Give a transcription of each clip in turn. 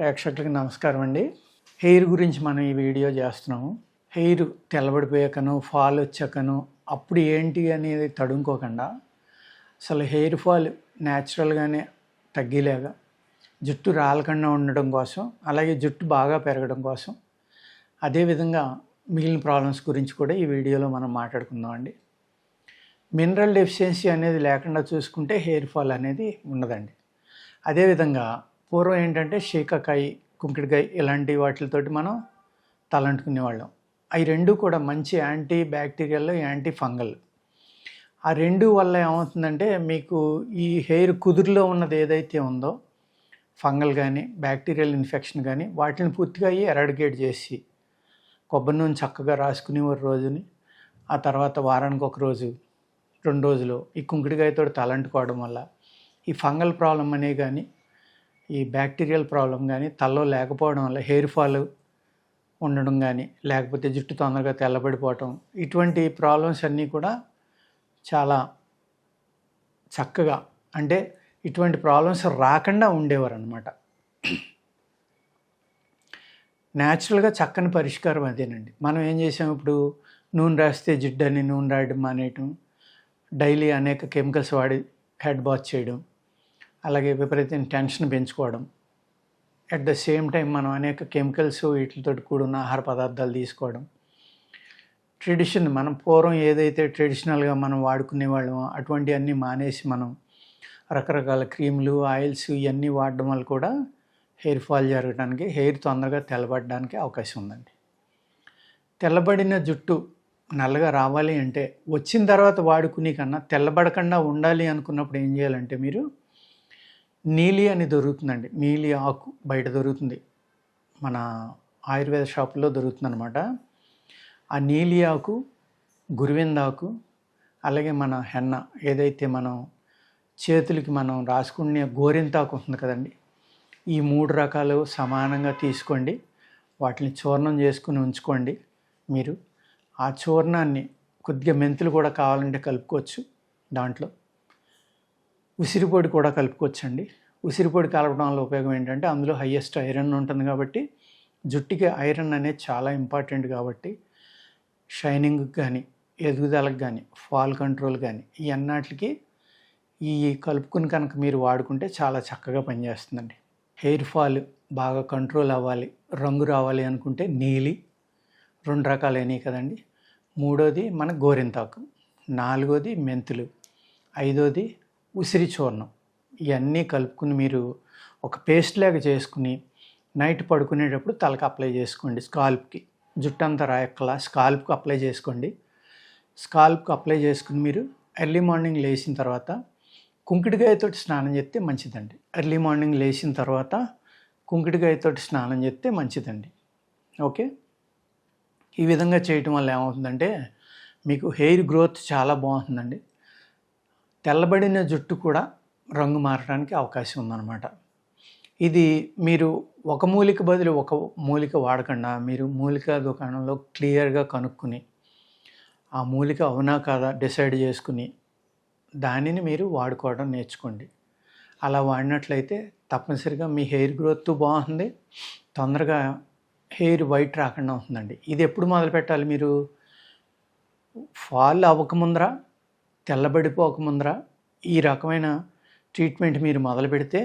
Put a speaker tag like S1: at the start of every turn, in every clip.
S1: ప్రేక్షకులకి నమస్కారం అండి. హెయిర్ గురించి మనం ఈ వీడియో చేస్తున్నాము. హెయిర్ తెల్లబడిపోయాకను, ఫాల్ వచ్చాకను అప్పుడు ఏంటి అనేది తడుముకోకుండా అసలు హెయిర్ ఫాల్ న్యాచురల్గానే తగ్గేలాగా జుట్టు రాలకుండా ఉండడం కోసం, అలాగే జుట్టు బాగా పెరగడం కోసం, అదేవిధంగా మిగిలిన ప్రాబ్లమ్స్ గురించి కూడా ఈ వీడియోలో మనం మాట్లాడుకుందాం అండి. మినరల్ డెఫిషియన్సీ అనేది లేకుండా చూసుకుంటే హెయిర్ ఫాల్ అనేది ఉండదండి. అదేవిధంగా పూర్వం ఏంటంటే శీకాకాయ, కుంకుడుకాయ ఇలాంటి వాటితోటి మనం తలంటుకునేవాళ్ళం. అవి రెండు కూడా మంచి యాంటీ బ్యాక్టీరియల్, యాంటీ ఫంగల్. ఆ రెండు వల్ల ఏమవుతుందంటే మీకు ఈ హెయిర్ కుదురులో ఉన్నది ఏదైతే ఉందో ఫంగల్ కానీ బ్యాక్టీరియల్ ఇన్ఫెక్షన్ కానీ వాటిని పూర్తిగా ఎరాడికేట్ చేసి కొబ్బరి నూనె చక్కగా రాసుకునేవారు రోజుని. ఆ తర్వాత వారానికి ఒక రోజు 2 రోజులు ఈ కుంకుడుకాయతో తలంటుకోవడం వల్ల ఈ ఫంగల్ ప్రాబ్లం అనే కానీ ఈ బ్యాక్టీరియల్ ప్రాబ్లం కానీ తలలో లేకపోవడం వల్ల హెయిర్ ఫాల్ ఉండడం కానీ, లేకపోతే జుట్టు తొందరగా తెల్లబడిపోవటం, ఇటువంటి ప్రాబ్లమ్స్ అన్నీ కూడా చాలా చక్కగా, అంటే ఇటువంటి ప్రాబ్లమ్స్ రాకుండా ఉండేవారు అన్నమాట. న్యాచురల్గా చక్కని పరిష్కారం అదేనండి. మనం ఏం చేసాం, ఇప్పుడు నూనె రాస్తే జిడ్డని నూనె రాయడం మానేయటం, డైలీ అనేక కెమికల్స్ వాడి హెడ్ బాత్ చేయడం, అలాగే విపరీతమైన టెన్షన్ పెంచుకోవడం, అట్ ద సేమ్ టైం మనం అనేక కెమికల్స్ వీటితో కూడిన ఆహార పదార్థాలు తీసుకోవడం, మనం పూర్వం ఏదైతే ట్రెడిషనల్గా మనం వాడుకునే వాళ్ళమో అటువంటివన్నీ మానేసి మనం రకరకాల క్రీములు, ఆయిల్స్ ఇవన్నీ వాడడం వల్ల కూడా హెయిర్ ఫాల్ జరగడానికి, హెయిర్ తొందరగా తెల్లబడడానికి అవకాశం ఉందండి. తెల్లబడిన జుట్టు నల్లగా రావాలి అంటే వచ్చిన తర్వాత వాడుకునే కన్నా తెల్లబడకుండా ఉండాలి అనుకున్నప్పుడు ఏం చేయాలంటే, మీరు నీలి అని దొరుకుతుందండి. నీలి ఆకు బయట దొరుకుతుంది, మన ఆయుర్వేద షాపుల్లో దొరుకుతుంది అనమాట. ఆ నీలి ఆకు, గురువిందాకు, అలాగే మన హెన్న ఏదైతే మనం చేతులకి మనం రాసుకునే గోరింతాకు ఉంటుంది కదండి, ఈ 3 రకాలు సమానంగా తీసుకోండి. వాటిని చూర్ణం చేసుకుని ఉంచుకోండి. మీరు ఆ చూర్ణాన్ని కొద్దిగా మెంతులు కూడా కావాలంటే కలుపుకోవచ్చు. దాంట్లో ఉసిరిపొడి కూడా కలుపుకోవచ్చండి. ఉసిరిపొడి కలపడం వల్ల ఉపయోగం ఏంటంటే అందులో హయ్యెస్ట్ ఐరన్ ఉంటుంది కాబట్టి, జుట్టుకి ఐరన్ అనేది చాలా ఇంపార్టెంట్ కాబట్టి షైనింగ్కి కానీ, ఎదుగుదలకు కానీ, ఫాల్ కంట్రోల్ కానీ ఈ అన్నిటికి ఈ కలుపుకుని కనుక మీరు వాడుకుంటే చాలా చక్కగా పనిచేస్తుందండి. హెయిర్ ఫాల్ బాగా కంట్రోల్ అవ్వాలి, రంగు రావాలి అనుకుంటే నీలి 2 రకాలైనవి కదండి. 3వది మన గోరింతాకు, 4వది మెంతులు, 5వది ఉసిరి చూర్ణం. ఇవన్నీ కలుపుకుని మీరు ఒక పేస్ట్ లాగా చేసుకుని నైట్ పడుకునేటప్పుడు తలకు అప్లై చేసుకోండి. స్కాల్ప్కి, జుట్టు అంతా రాయక్కలా స్కాల్ప్కి అప్లై చేసుకోండి. స్కాల్ప్కి అప్లై చేసుకుని మీరు ఎర్లీ మార్నింగ్ లేచిన తర్వాత కుంకుడుకాయతో స్నానం చేస్తే మంచిదండి. ఎర్లీ మార్నింగ్ లేచిన తర్వాత కుంకుడుకాయతో స్నానం చేస్తే మంచిదండి. ఓకే, ఈ విధంగా చేయటం వల్ల ఏమవుతుందంటే మీకు హెయిర్ గ్రోత్ చాలా బాగుంటుందండి. తెల్లబడిన జుట్టు కూడా రంగు మారడానికి అవకాశం ఉందన్నమాట. ఇది మీరు ఒక మూలిక బదులు ఒక మూలిక వాడకుండా మీరు మూలిక దుకాణంలో క్లియర్గా కనుక్కుని ఆ మూలిక అవునా కాదా డిసైడ్ చేసుకుని దానిని మీరు వాడుకోవడం నేర్చుకోండి. అలా వాడినట్లయితే తప్పనిసరిగా మీ హెయిర్ గ్రోత్ బాగుంటుంది, తొందరగా హెయిర్ వైట్ రాకుండా ఉంటుందండి. ఇది ఎప్పుడు మొదలు పెట్టాలి, మీరు ఫాల్ అవ్వకముందర, తెల్లబడిపోకముందర ఈ రకమైన ట్రీట్మెంట్ మీరు మొదలు పెడితే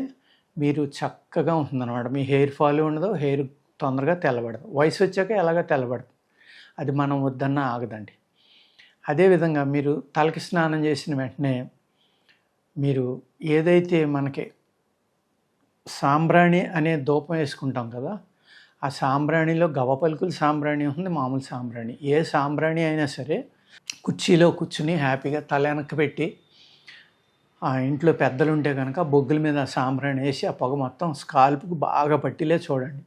S1: మీరు చక్కగా ఉంటుందన్నమాట. మీ హెయిర్ ఫాల్ ఉండదు, హెయిర్ తొందరగా తెల్లబడదు. వయసు వచ్చాక ఎలాగ తెల్లబడదు, అది మనం వద్దన్నా ఆగదండి. అదేవిధంగా మీరు తలకి స్నానం చేసిన వెంటనే మీరు ఏదైతే మనకి సాంబ్రాణి అనే ధూపం వేసుకుంటాం కదా, ఆ సాంబ్రాణిలో గవ్వ పలుకుల సాంబ్రాణి ఉంటుంది, మామూలు సాంబ్రాణి. ఏ సాంబ్రాణి అయినా సరే కుర్చీలో కూర్చుని హ్యాపీగా తల వెనక్కి పెట్టి, ఆ ఇంట్లో పెద్దలు ఉంటే కనుక బొగ్గుల మీద సాంబ్రాణి వేసి ఆ పొగ మొత్తం స్కాల్ప్కి బాగా పట్టిలే చూడండి.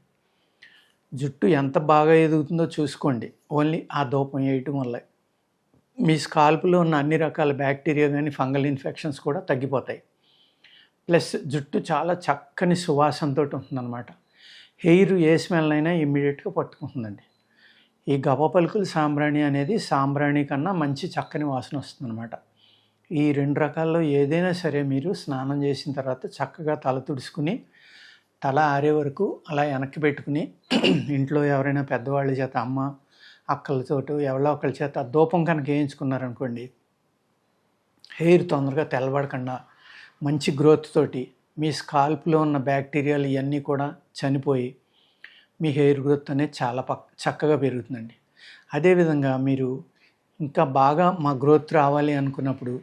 S1: జుట్టు ఎంత బాగా ఎదుగుతుందో చూసుకోండి. ఓన్లీ ఆ ధూపం వేయటం వల్ల మీ స్కాల్ప్లో ఉన్న అన్ని రకాల బ్యాక్టీరియా కానీ ఫంగల్ ఇన్ఫెక్షన్స్ కూడా తగ్గిపోతాయి. ప్లస్ జుట్టు చాలా చక్కని సువాసనతో ఉంటుందన్నమాట. హెయిర్ ఏ స్మెల్ అయినా ఇమ్మీడియట్గా పట్టుకుంటుందండి. ఈ గవ్వ పలుకుల సాంబ్రాణి అనేది సాంబ్రాణి కన్నా మంచి చక్కని వాసన వస్తుందన్నమాట. ఈ 2 రకాల్లో ఏదైనా సరే మీరు స్నానం చేసిన తర్వాత చక్కగా తల తుడుచుకుని తల ఆరే వరకు అలా వెనక్కి పెట్టుకుని ఇంట్లో ఎవరైనా పెద్దవాళ్ళ చేత అమ్మ అక్కలతోటి ఎవరో ఒకళ్ళ చేత ధూపం కనుక వేయించుకున్నారనుకోండి, హెయిర్ తొందరగా తెల్లబడకుండా మంచి గ్రోత్ తోటి మీ స్కాల్ప్లో ఉన్న బ్యాక్టీరియాలు ఇవన్నీ కూడా చనిపోయి మీ హెయిర్ గ్రోత్ అనేది చాలా చక్కగా పెరుగుతుందండి. అదేవిధంగా మీరు ఇంకా బాగా మా గ్రోత్ రావాలి అనుకున్నప్పుడు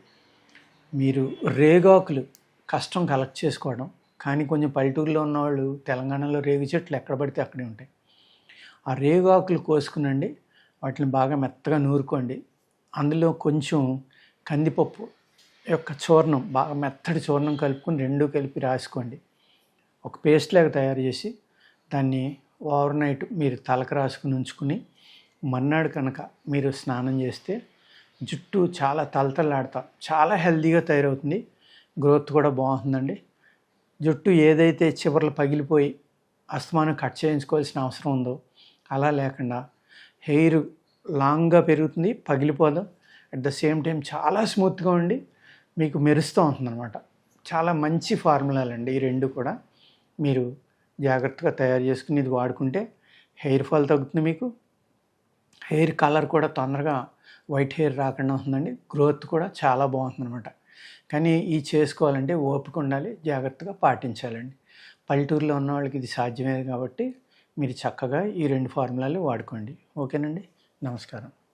S1: మీరు రేగాకులు కష్టం కలెక్ట్ చేసుకోవడం. కానీ కొంచెం పల్లెటూరులో ఉన్నవాళ్ళు తెలంగాణలో రేగు చెట్లు ఎక్కడ పడితే అక్కడే ఉంటాయి. ఆ రేగాకులు కోసుకునండి, వాటిని బాగా మెత్తగా నూరుకోండి. అందులో కొంచెం కందిపప్పు యొక్క చూర్ణం, బాగా మెత్తటి చూర్ణం కలుపుకొని రెండు కలిపి రాసుకోండి. ఒక పేస్ట్ లాగా తయారు చేసి దాన్ని ఓవర్ నైట్ మీరు తలకు రాసుకుని ఉంచుకుని మర్నాడు కనుక మీరు స్నానం చేస్తే జుట్టు చాలా తలతలాడుతా చాలా హెల్తీగా తయారవుతుంది. గ్రోత్ కూడా బాగుంటుందండి. జుట్టు ఏదైతే చివర్లు పగిలిపోయి అస్తమానం కట్ చేయించుకోవాల్సిన అవసరం ఉందో అలా లేకుండా హెయిర్ లాంగ్గా పెరుగుతుంది, పగిలిపోదు. అట్ ద సేమ్ టైం చాలా స్మూత్గా ఉండి మీకు మెరుస్తూ ఉంటుందన్నమాట. చాలా మంచి ఫార్ములాలండి ఈ రెండు కూడా. మీరు జాగ్రత్తగా తయారు చేసుకుని ఇది వాడుకుంటే హెయిర్ ఫాల్ తగ్గుతుంది, మీకు హెయిర్ కలర్ కూడా తొందరగా వైట్ హెయిర్ రాకుండా ఉంటుందండి. గ్రోత్ కూడా చాలా బాగుంటుందన్నమాట. కానీ ఈ చేసుకోవాలంటే ఓపిక ఉండాలి, జాగ్రత్తగా పాటించాలండి. పల్లెటూరులో ఉన్న వాళ్ళకి ఇది సాధ్యమే కాబట్టి మీరు చక్కగా ఈ రెండు ఫార్ములాలు వాడుకోండి. ఓకేనండి, నమస్కారం.